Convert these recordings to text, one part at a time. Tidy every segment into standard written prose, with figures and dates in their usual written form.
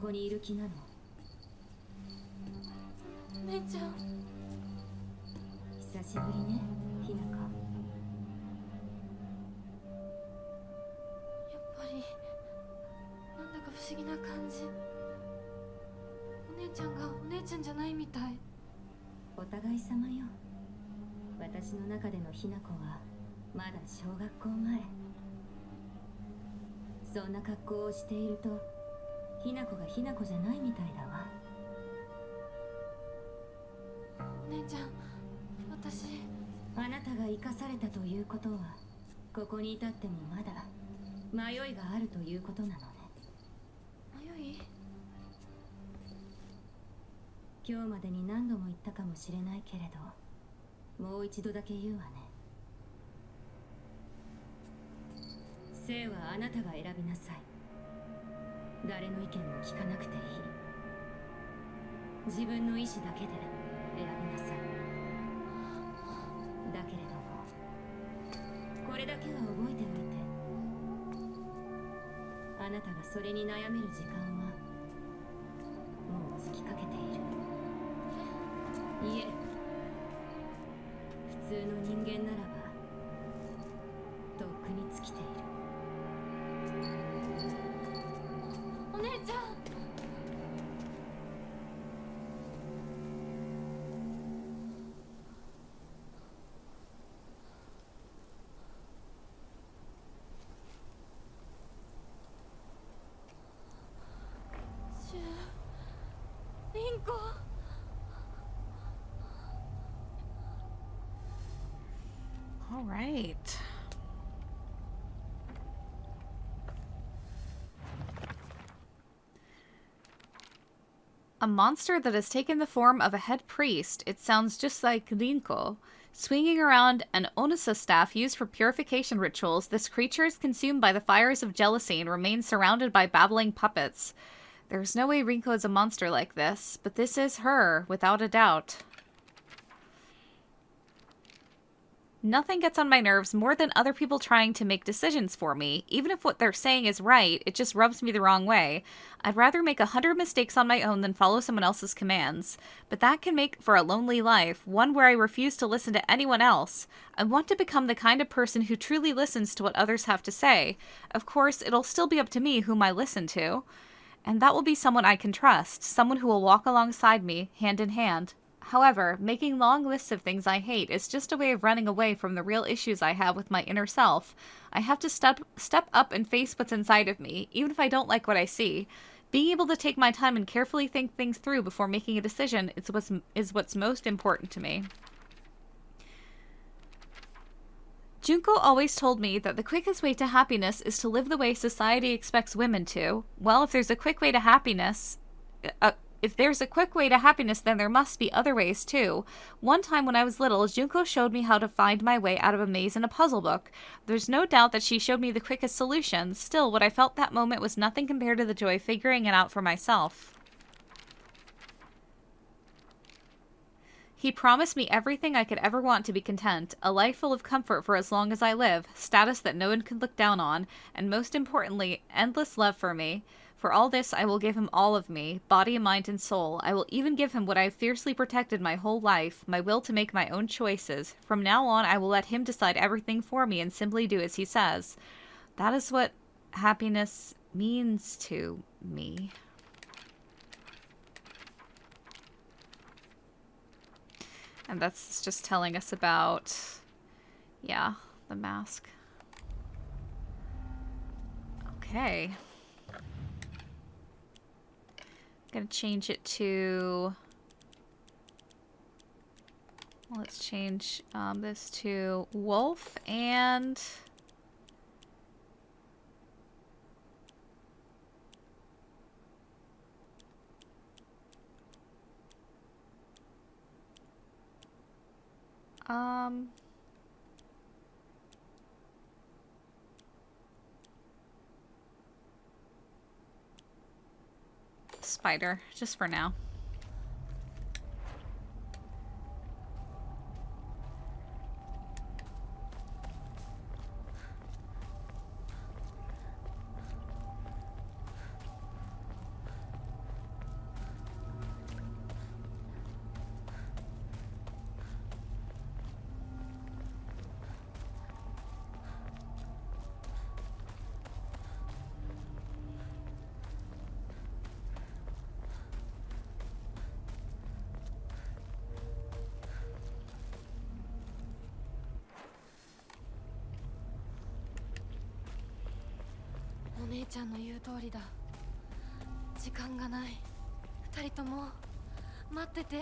こにいる気なの？姉ちゃん。久しぶりね、ひなか。やっぱりなんだか不思議な感じ。お姉ちゃんがお姉ちゃんじゃないみたい。お互い様よ。私の中でのひな子はまだ小学校前。そんな格好をしているとひな子がひな子じゃないみたいだわ。お姉ちゃん、私。あなたが生かされたということはここに至ってもまだ迷いがあるということなのね。迷い？今日までに何度も言ったかもしれないけれど、もう一度だけ言うわね。生はあなたが選びなさい。誰の意見も聞かなくていい。自分の意志だけで選びなさい。だけれどもこれだけは覚えておいて。あなたがそれに悩める時間はもう尽きかけている。いえ、普通の人間ならばとっくに尽きている。お姉ちゃん。リンコ。All right. A monster that has taken the form of a head priest. It sounds just like Rinko. Swinging around an Onasa staff used for purification rituals, this creature is consumed by the fires of jealousy and remains surrounded by babbling puppets. There's no way Rinko is a monster like this, but this is her, without a doubt. Nothing gets on my nerves more than other people trying to make decisions for me. Even if what they're saying is right, it just rubs me the wrong way. I'd rather make 100 mistakes on my own than follow someone else's commands. But that can make for a lonely life, one where I refuse to listen to anyone else. I want to become the kind of person who truly listens to what others have to say. Of course, it'll still be up to me whom I listen to. And that will be someone I can trust, someone who will walk alongside me, hand in hand. However, making long lists of things I hate is just a way of running away from the real issues I have with my inner self. I have to step up and face what's inside of me, even if I don't like what I see. Being able to take my time and carefully think things through before making a decision is what's most important to me. Junko always told me that the quickest way to happiness is to live the way society expects women to. Well, if there's a quick way to happiness, then there must be other ways too. One time when I was little, Junko showed me how to find my way out of a maze in a puzzle book. There's no doubt that she showed me the quickest solution. Still, what I felt that moment was nothing compared to the joy of figuring it out for myself. He promised me everything I could ever want to be content, a life full of comfort for as long as I live, status that no one could look down on, and most importantly, endless love for me. For all this, I will give him all of me, body, mind, and soul. I will even give him what I have fiercely protected my whole life, my will to make my own choices. From now on, I will let him decide everything for me and simply do as he says. That is what happiness means to me. And that's just telling us about, yeah, the mask. Okay. Gonna change it to, let's change this to wolf and spider, just for now. 姉ちゃんの言う通りだ。時間がない。二人とも待ってて。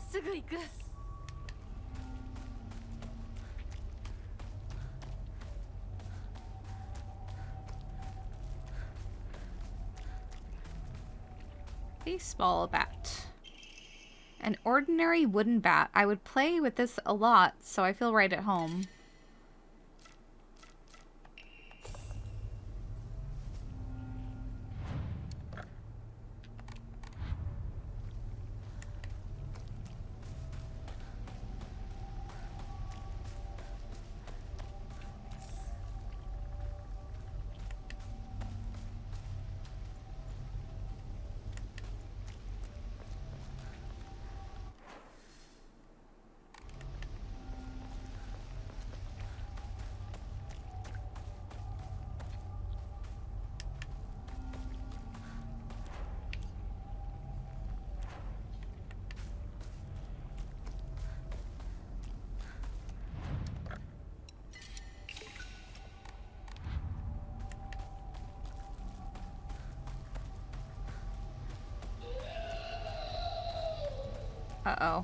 すぐ行く。Baseball bat. An ordinary wooden bat. I would play with this a lot, so I feel right at home. Uh-oh.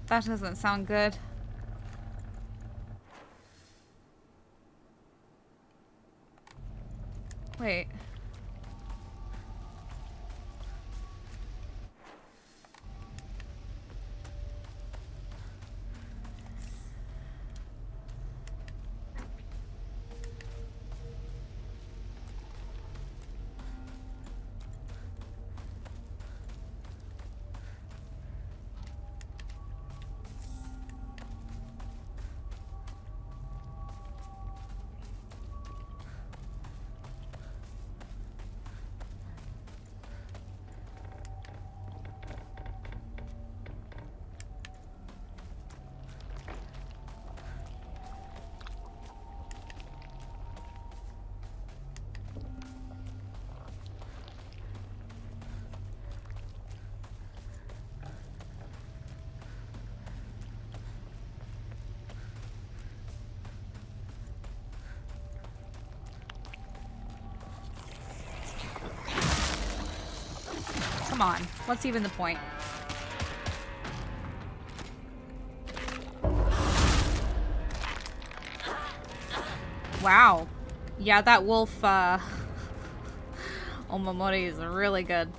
That doesn't sound good. Wait. Come on. What's even the point? Wow. Yeah, that wolf, Omamori is really good.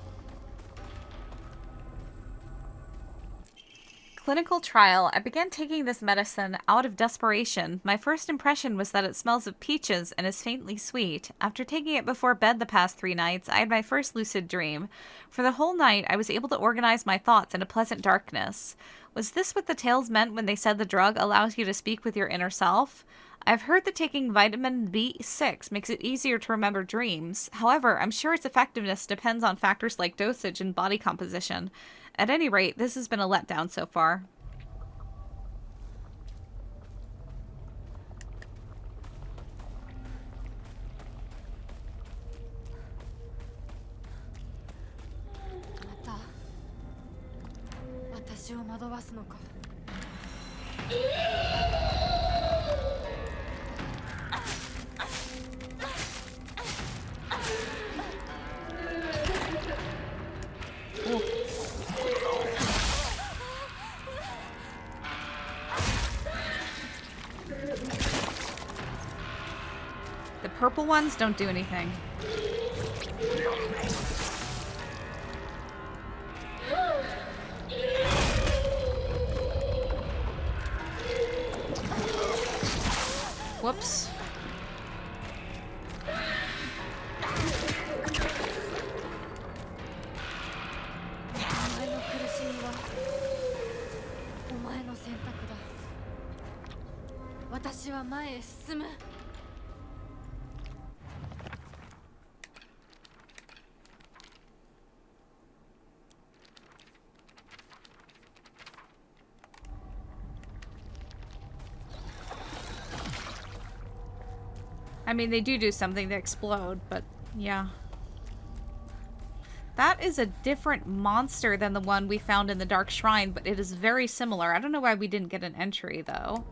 Clinical trial. I began taking this medicine out of desperation. My first impression was that it smells of peaches and is faintly sweet. After taking it before bed the past 3 nights, I had my first lucid dream. For the whole night, I was able to organize my thoughts in a pleasant darkness. Was this what the tales meant when they said the drug allows you to speak with your inner self? I've heard that taking vitamin B6 makes it easier to remember dreams. However, I'm sure its effectiveness depends on factors like dosage and body composition. At any rate, this has been a letdown so far. The purple ones don't do anything. Whoops. I mean, they do something, they explode, but yeah. That is a different monster than the one we found in the Dark Shrine, but it is very similar. I don't know why we didn't get an entry, though.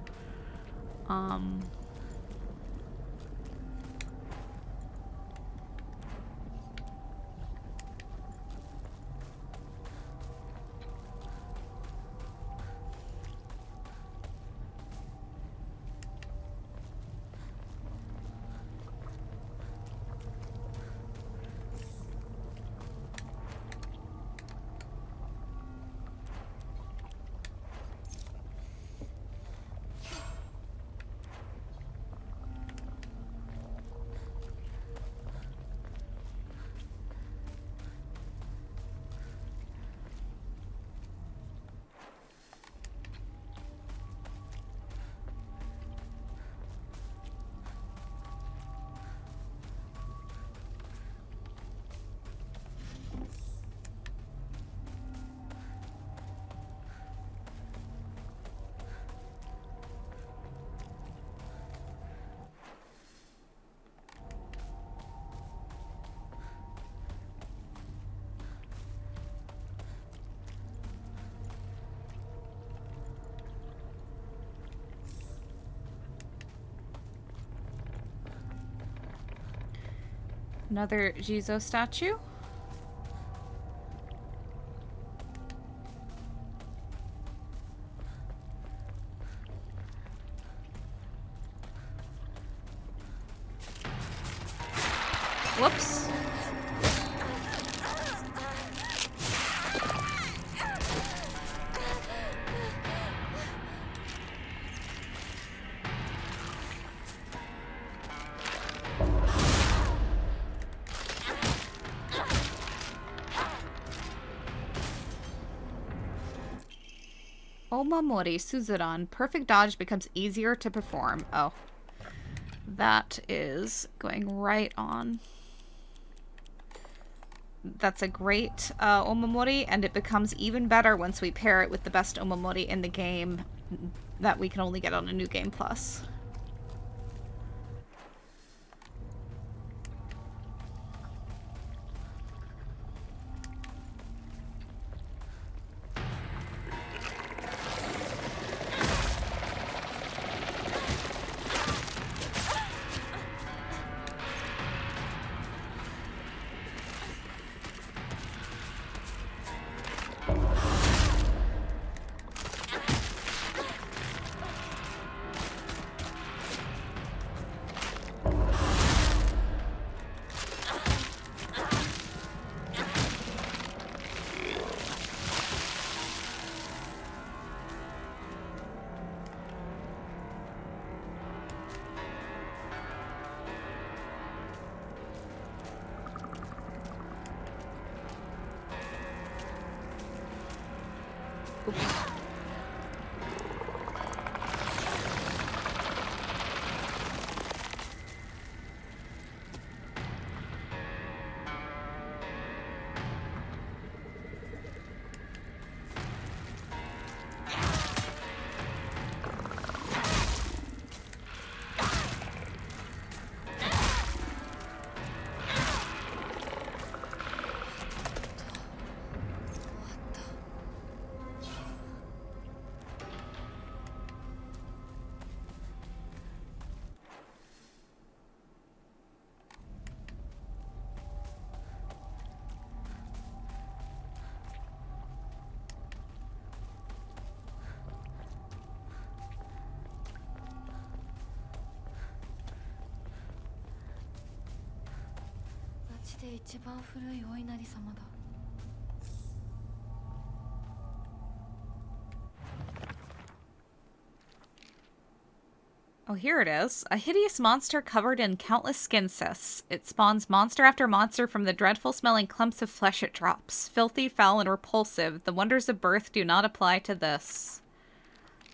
Another Jizo statue. Whoops. Omamori Suzuran. Perfect dodge becomes easier to perform. Oh. That is going right on. That's a great Omamori, and it becomes even better once we pair it with the best Omamori in the game that we can only get on a New Game Plus. Oh, here it is. A hideous monster covered in countless skin cysts. It spawns monster after monster from the dreadful smelling clumps of flesh it drops. Filthy, foul, and repulsive. The wonders of birth do not apply to this.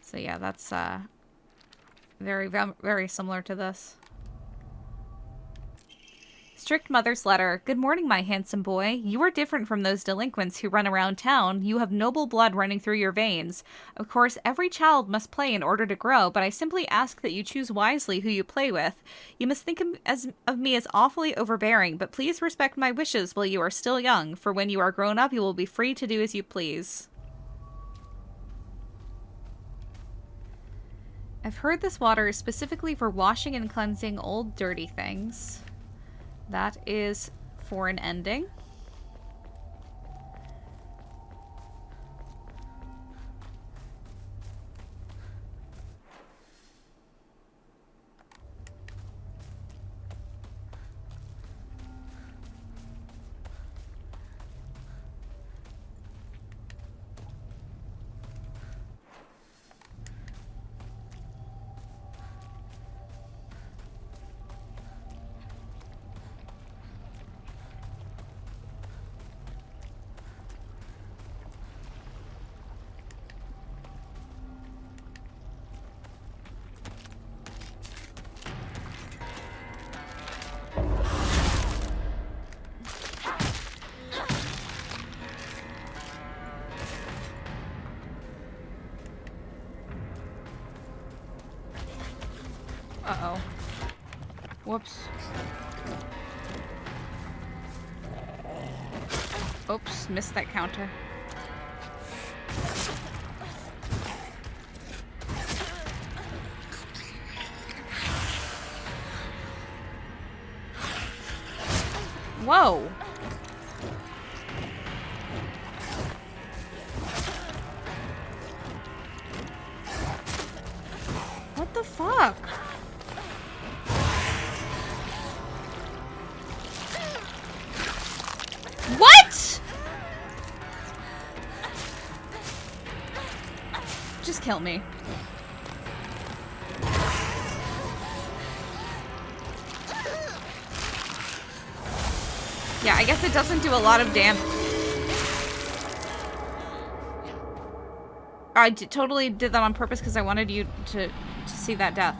So yeah, that's very, very similar to this. Strict Mother's Letter. Good morning, my handsome boy. You are different from those delinquents who run around town. You have noble blood running through your veins. Of course, every child must play in order to grow, but I simply ask that you choose wisely who you play with. You must think of me as awfully overbearing, but please respect my wishes while you are still young, for when you are grown up, you will be free to do as you please. I've heard this water is specifically for washing and cleansing old dirty things. That is for an ending. Uh-oh. Whoops. Oops, missed that counter. Whoa. What the fuck? What? Just kill me. Yeah, I guess it doesn't do a lot of damage. I totally did that on purpose because I wanted you to see that death.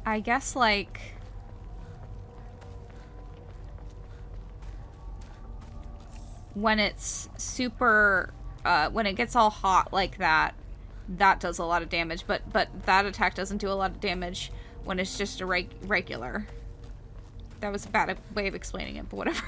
I guess, like... when it's super... when it gets all hot like that, that does a lot of damage. But that attack doesn't do a lot of damage when it's just a regular. That was a bad way of explaining it, but whatever.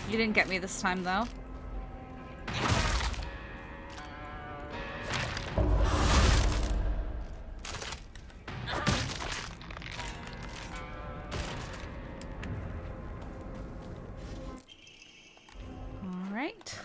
You didn't get me this time, though. All right.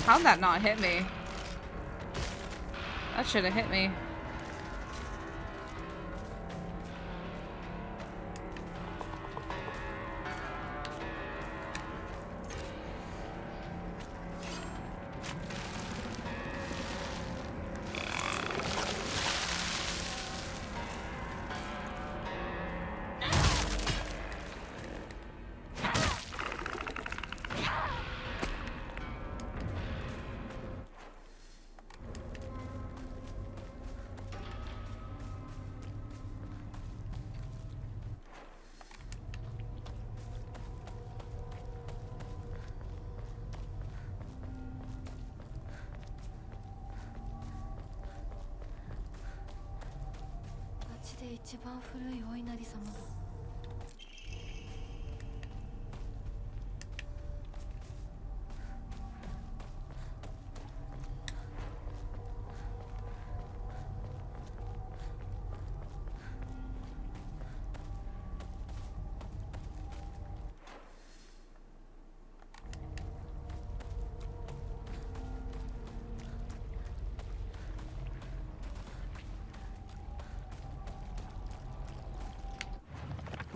How'd that not hit me? That should have hit me.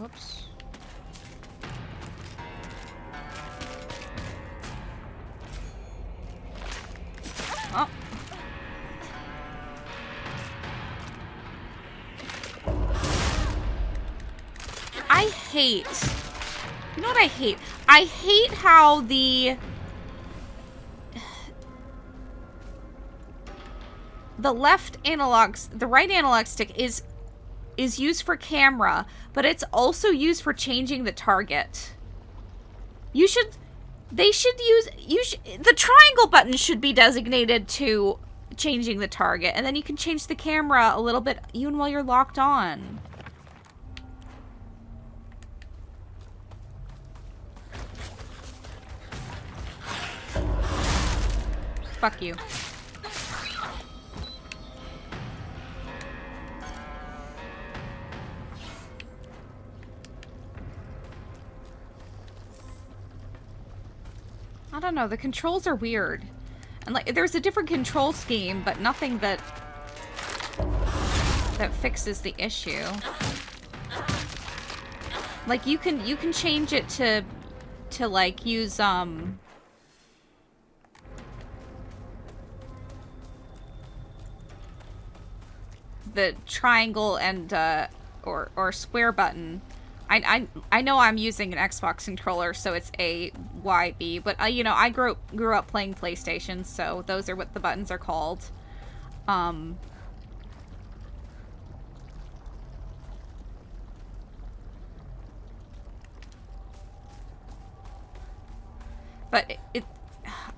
Whoops. Oh. I hate... You know what I hate? I hate how the... the right analog stick is used for camera, but it's also used for changing the target. The triangle button should be designated to changing the target, and then you can change the camera a little bit even while you're locked on. Fuck you. I don't know, the controls are weird. And like there's a different control scheme, but nothing that fixes the issue. Like you can change it to like use the triangle and or square button. I know I'm using an Xbox controller, so it's A, Y, B, but you know, I grew up playing PlayStation, so those are what the buttons are called. But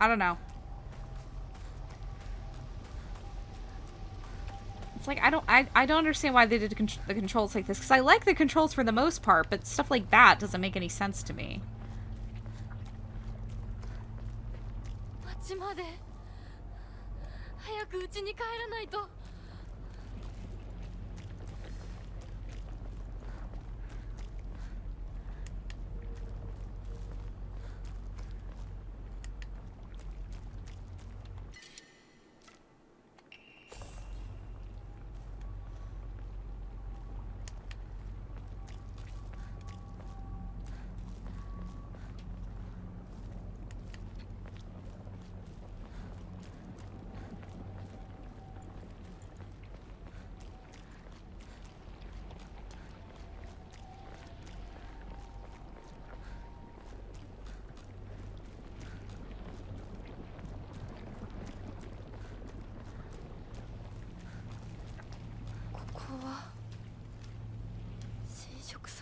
I don't know. It's like, I don't understand why they did the controls like this, because I like the controls for the most part, but stuff like that doesn't make any sense to me. 町まで早く家に帰らないと。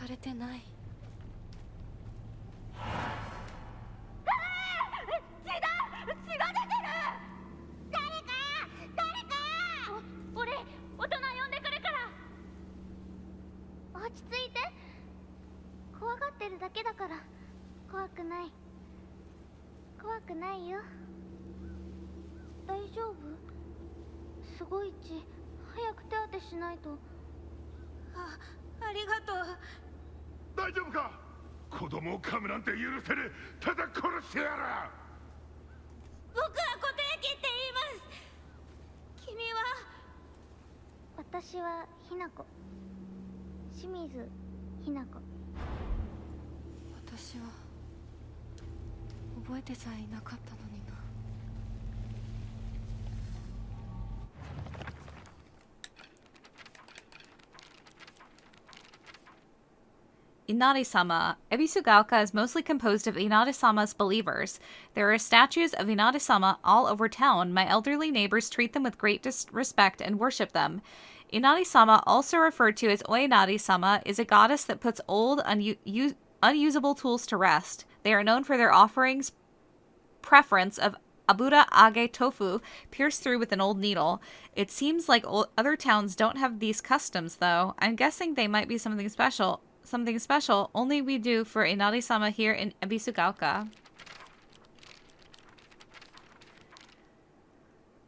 されてない。血が出てる。誰か。俺大人呼んでくるから。落ち着いて。怖がってるだけだから。怖くないよ。大丈夫？すごい血。早く手当てしないと。ありがとう。大丈夫か？子供を噛むなんて許せねえ。ただ殺してやる。僕は固定機って言います。君は？私はひなこ。清水ひなこ。私は覚えてさえいなかったのにな。Inari-sama. Ebisugaoka is mostly composed of Inari-sama's believers. There are statues of Inari-sama all over town. My elderly neighbors treat them with great respect and worship them. Inari-sama, also referred to as Oinari-sama, is a goddess that puts old, unusable tools to rest. They are known for their offerings preference of abura age tofu pierced through with an old needle. It seems like other towns don't have these customs, though. I'm guessing they might be something special only we do for Inari-sama here in Ebisugaoka.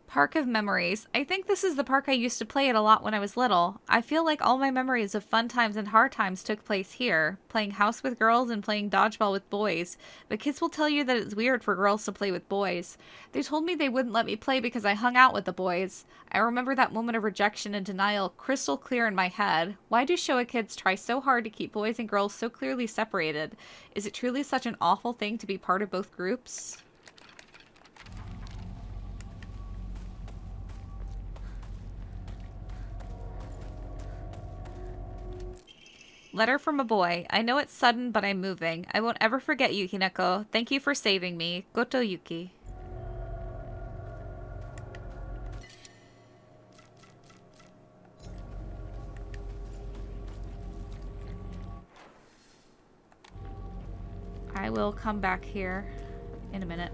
Park of Memories. I think this is the park I used to play at a lot when I was little. I feel like all my memories of fun times and hard times took place here, playing house with girls and playing dodgeball with boys. But kids will tell you that it's weird for girls to play with boys. They told me they wouldn't let me play because I hung out with the boys. I remember that moment of rejection and denial crystal clear in my head. Why do Showa kids try so hard to keep boys and girls so clearly separated? Is it truly such an awful thing to be part of both groups? Letter from a boy. I know it's sudden, but I'm moving. I won't ever forget you, Hinako. Thank you for saving me. Goto Yuki. I will come back here in a minute.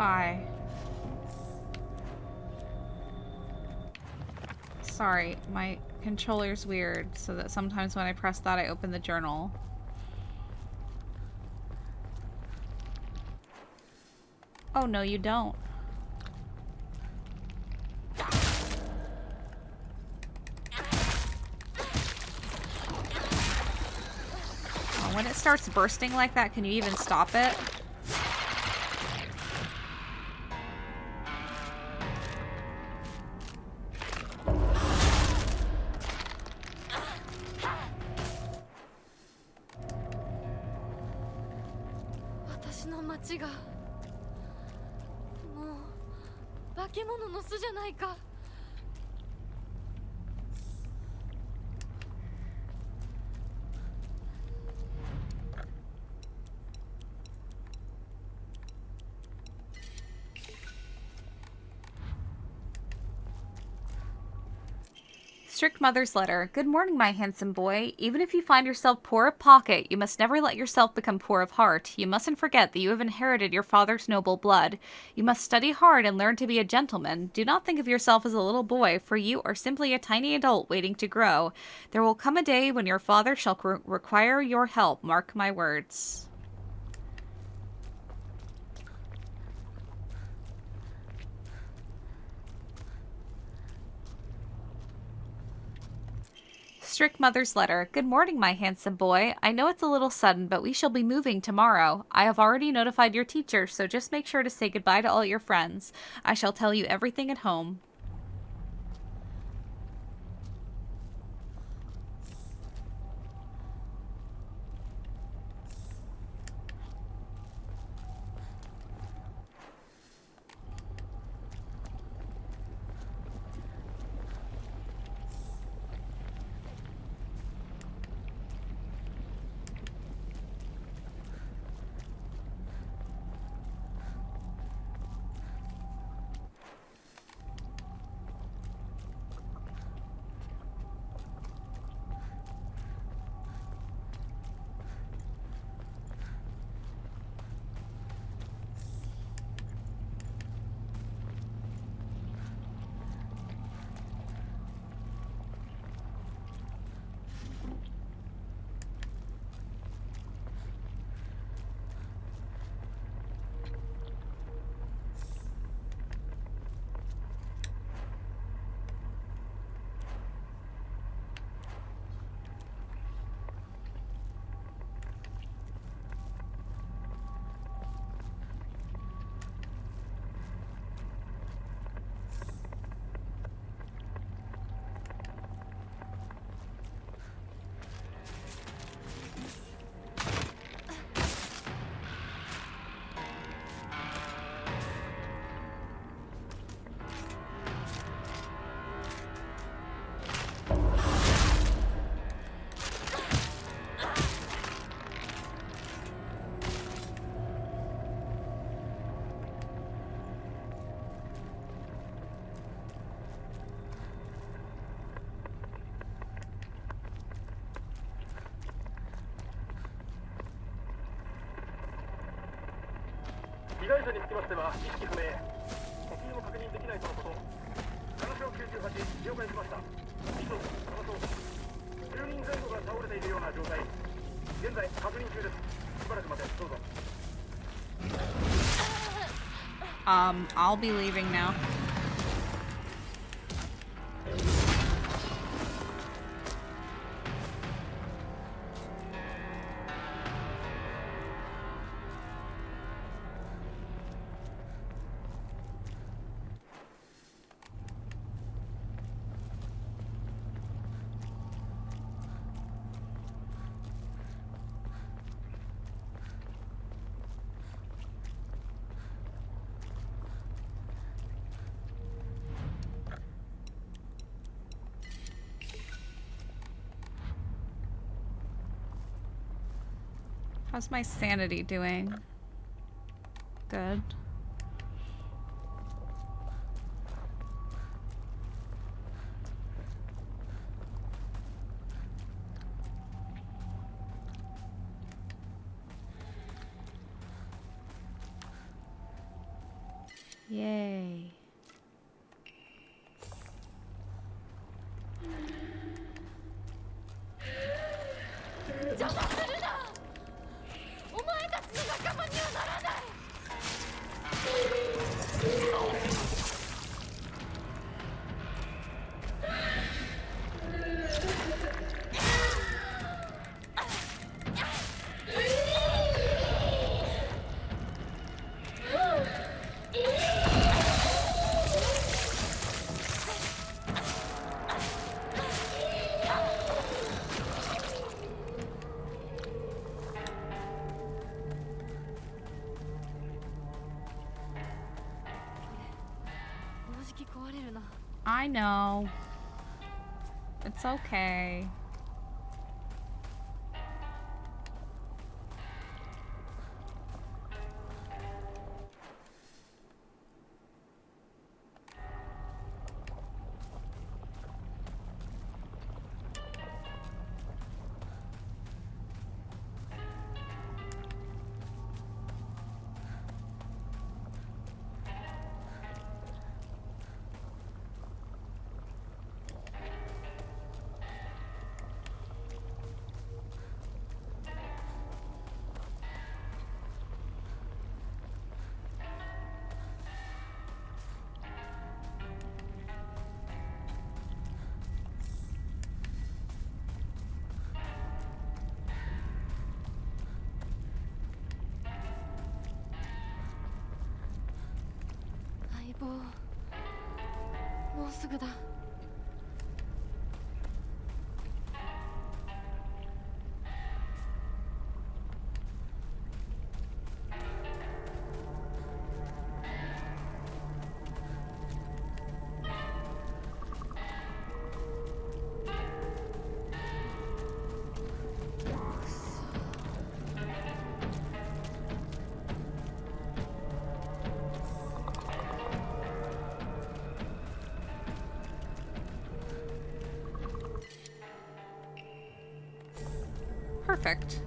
Bye. Sorry, my controller's weird, so that sometimes when I press that, I open the journal. Oh, no, you don't. Oh, when it starts bursting like that, can you even stop it? Strict Mother's Letter. Good morning, my handsome boy. Even if you find yourself poor of pocket, you must never let yourself become poor of heart. You mustn't forget that you have inherited your father's noble blood. You must study hard and learn to be a gentleman. Do not think of yourself as a little boy, for you are simply a tiny adult waiting to grow. There will come a day when your father shall require your help. Mark my words. Strict Mother's Letter. Good morning, my handsome boy. I know it's a little sudden, but we shall be moving tomorrow. I have already notified your teacher, so just make sure to say goodbye to all your friends. I shall tell you everything at home. I'll be leaving now. How's my sanity doing? Good. Yay. 邪魔するな。お前たちの仲間にはならない。I know. It's okay. Aibo, もうすぐだ。Perfect.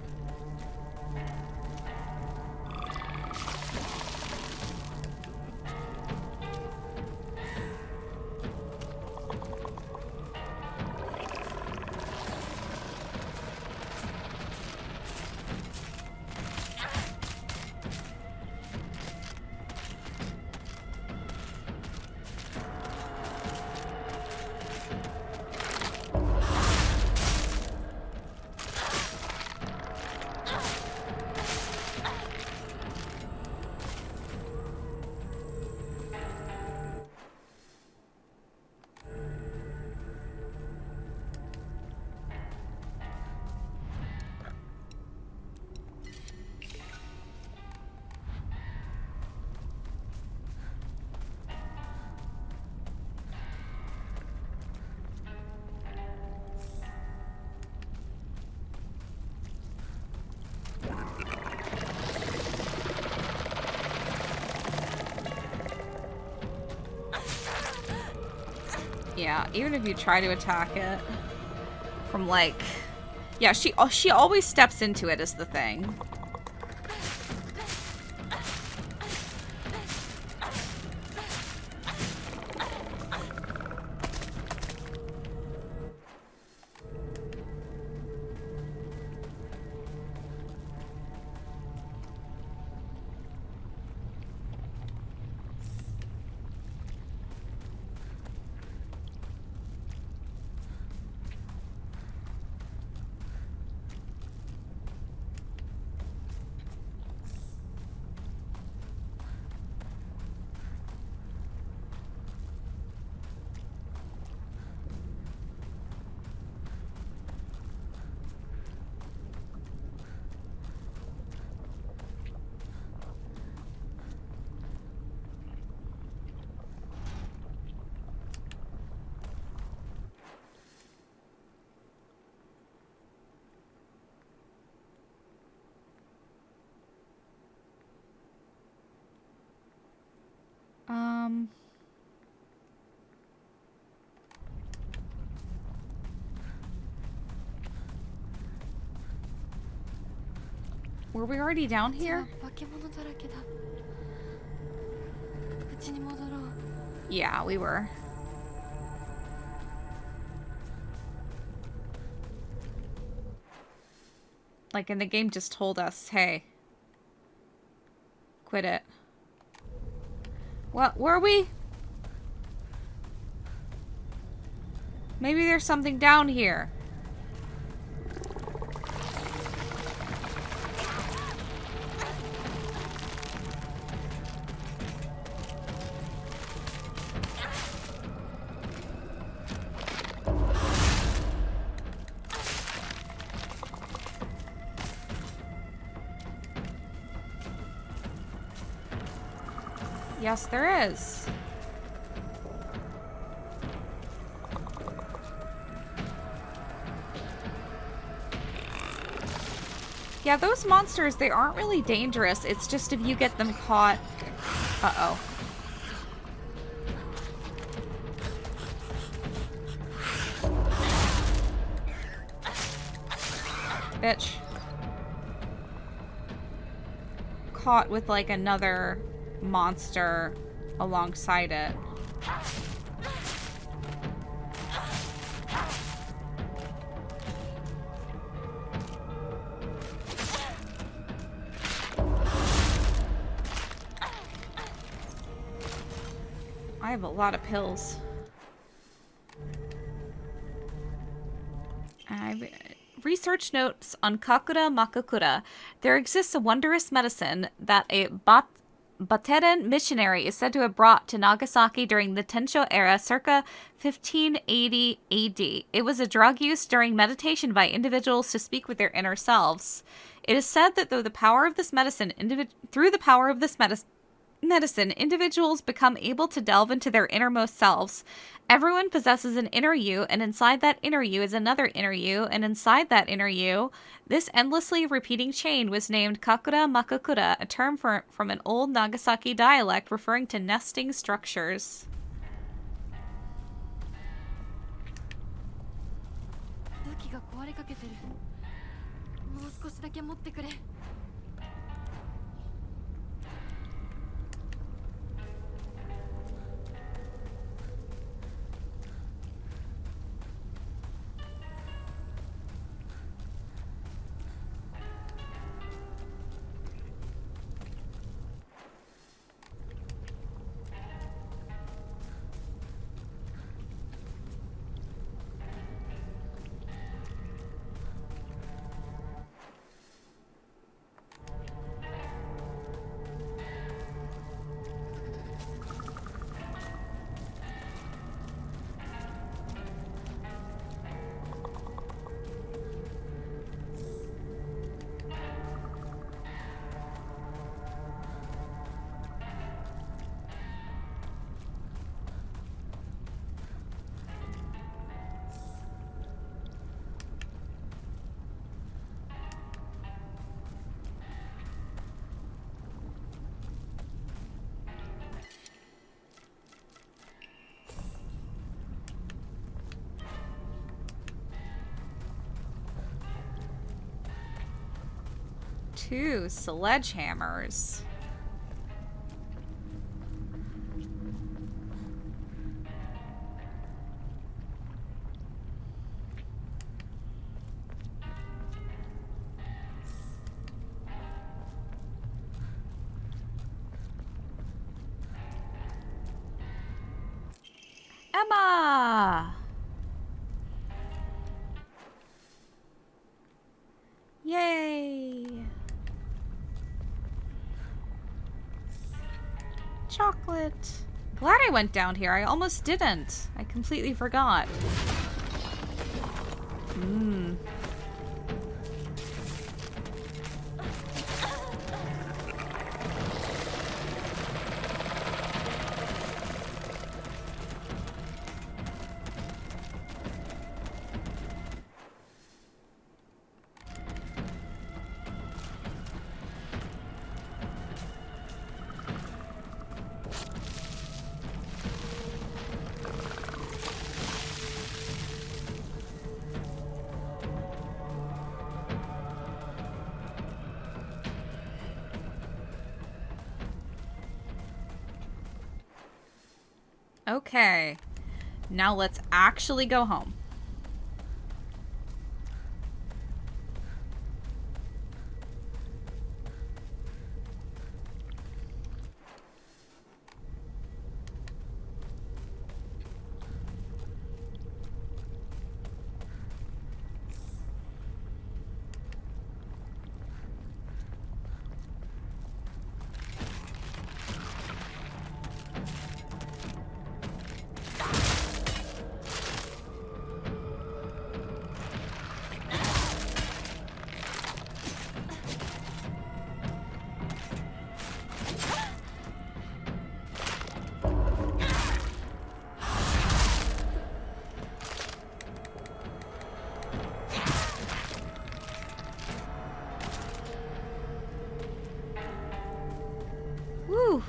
Yeah, even if you try to attack it from like, yeah, she always steps into it is the thing. Were we already down here? Yeah, we were. Like, and the game just told us, hey, quit it. What were we? Maybe there's something down here. Yes, there is. Yeah, those monsters, they aren't really dangerous. It's just if you get them caught... Uh-oh. Bitch. Caught with, like, another monster alongside it. I have a lot of pills. Research notes on Kakura Makakura. There exists a wondrous medicine that a Bateran missionary is said to have brought to Nagasaki during the Tensho era circa 1580 AD. It was a drug used during meditation by individuals to speak with their inner selves. It is said that through the power of this medicine, individuals become able to delve into their innermost selves. Everyone possesses an inner you, and inside that inner you is another inner you, and inside that inner you, this endlessly repeating chain was named Kakura Makakura, a term from an old Nagasaki dialect referring to nesting structures. Two sledgehammers. Emma! Yay! Chocolate. Glad I went down here. I almost didn't. I completely forgot. Mmm. Okay. Now let's actually go home. Woo.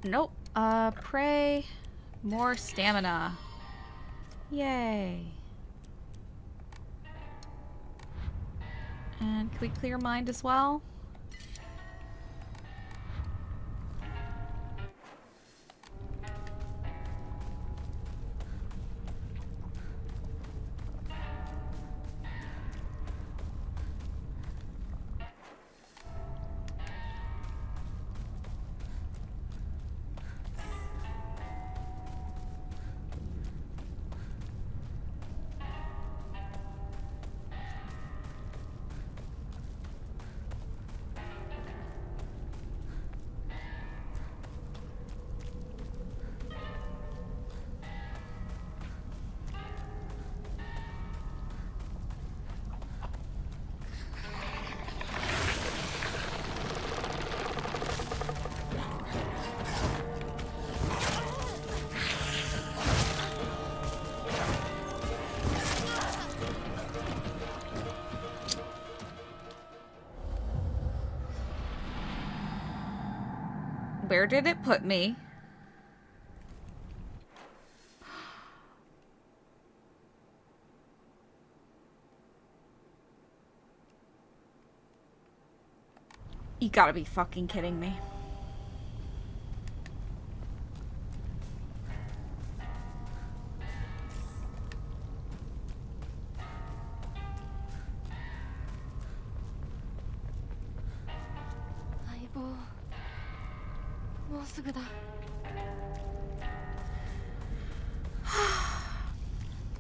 Nope. Pray. More stamina. Yay. And can we clear mind as well? Where did it put me? You gotta be fucking kidding me.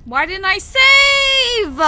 Why didn't I save?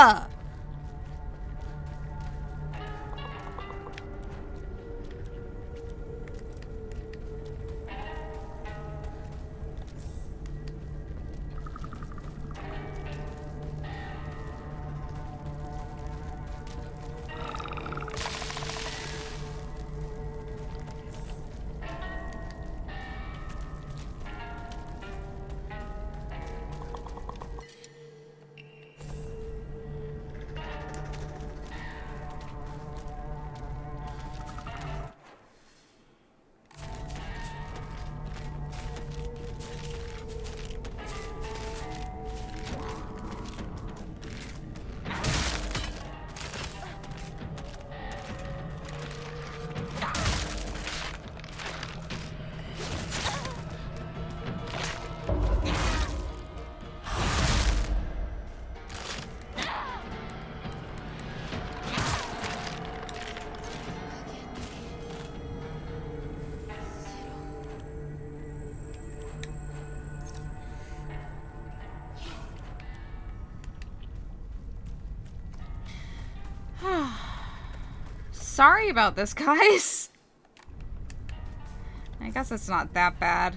Sorry about this, guys. I guess it's not that bad.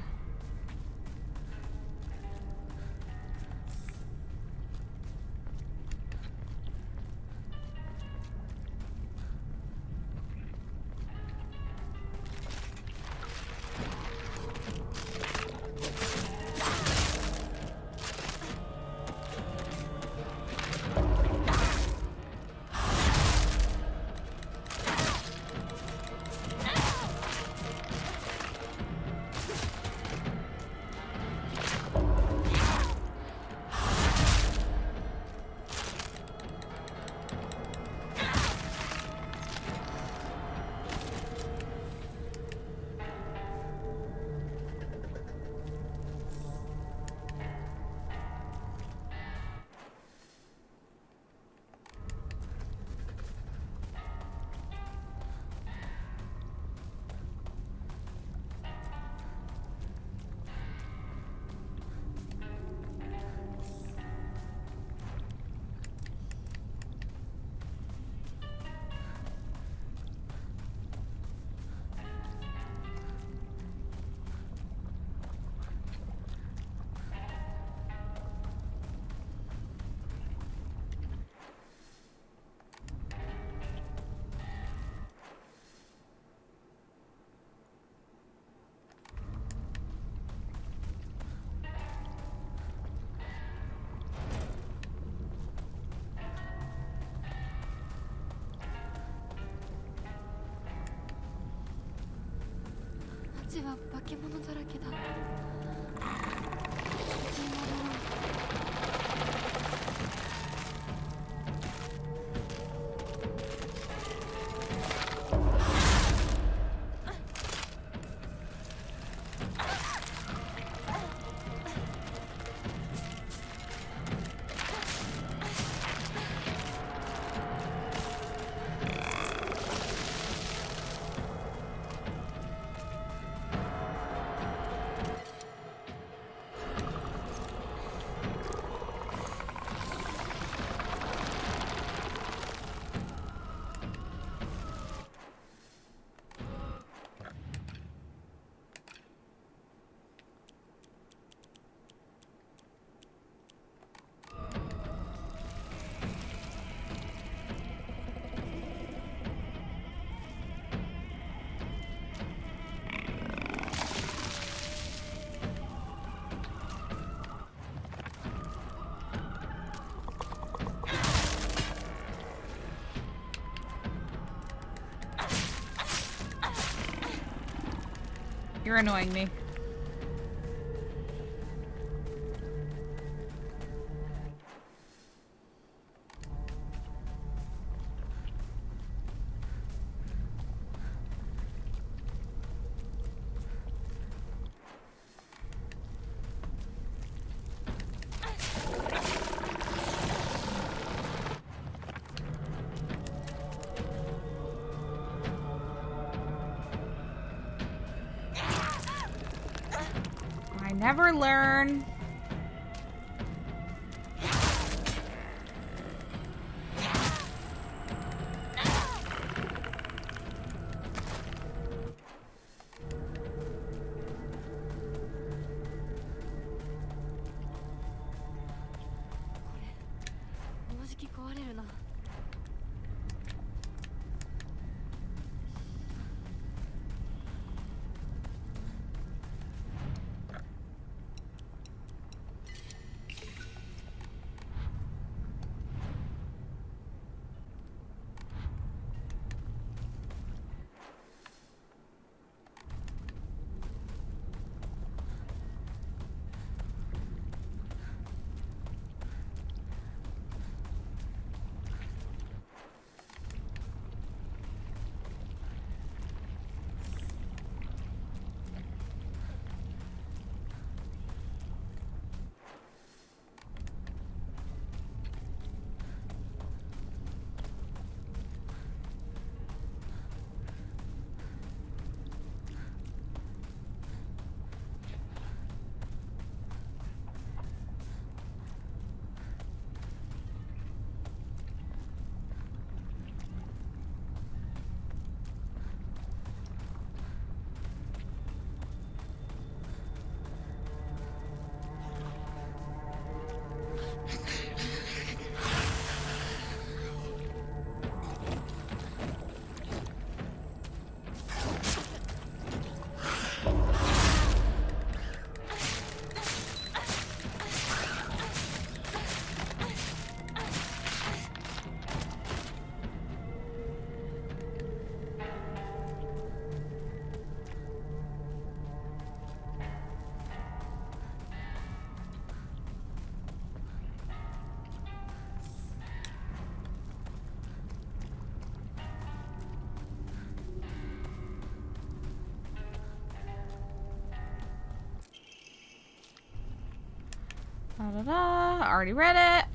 ちは化け物だらけだ。人物はYou're annoying me. Never learn. Da-da-da. Already read it.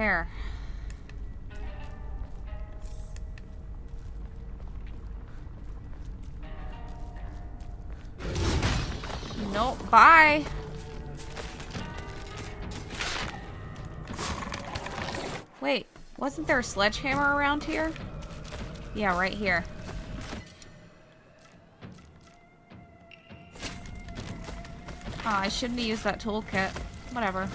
There. Nope, bye. Wait, wasn't there a sledgehammer around here? Yeah, right here. Oh, I shouldn't have used that toolkit. Whatever.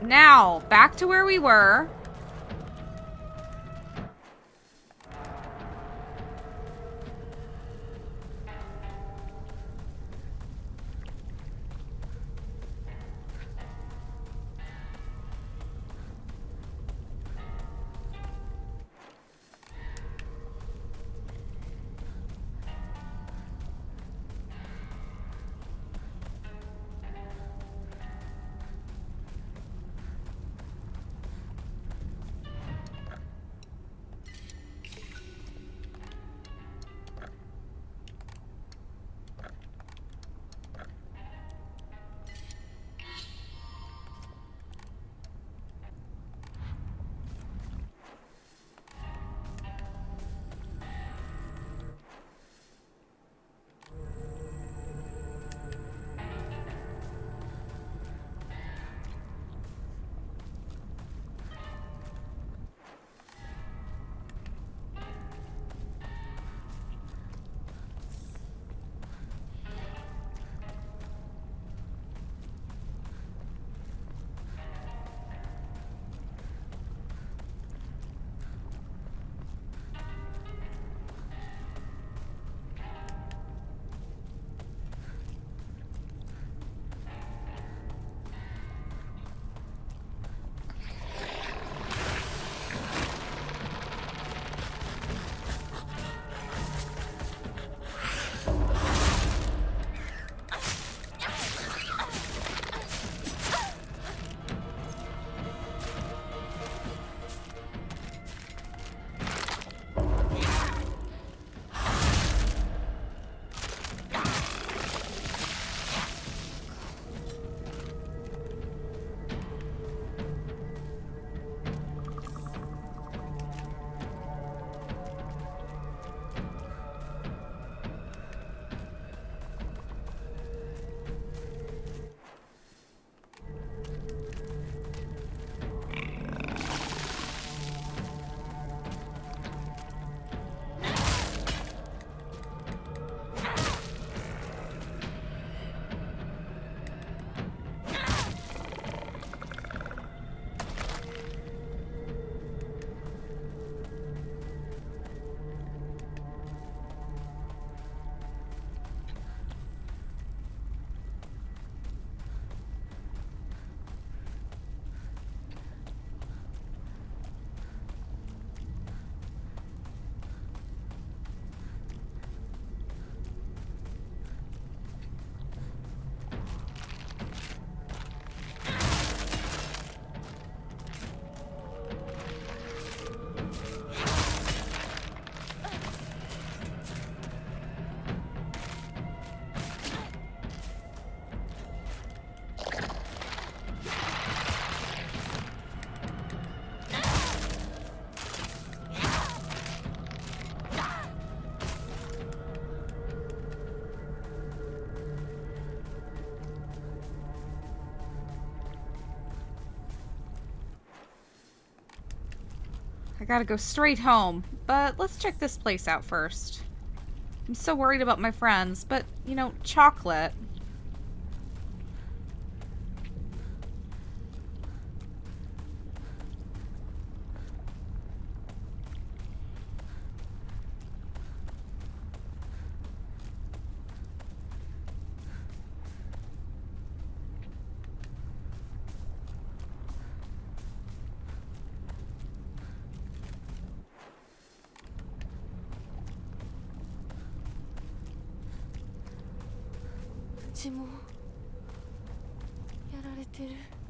Now, back to where we were. I gotta go straight home, but let's check this place out first. I'm so worried about my friends, but, you know, chocolate.血もやられてる。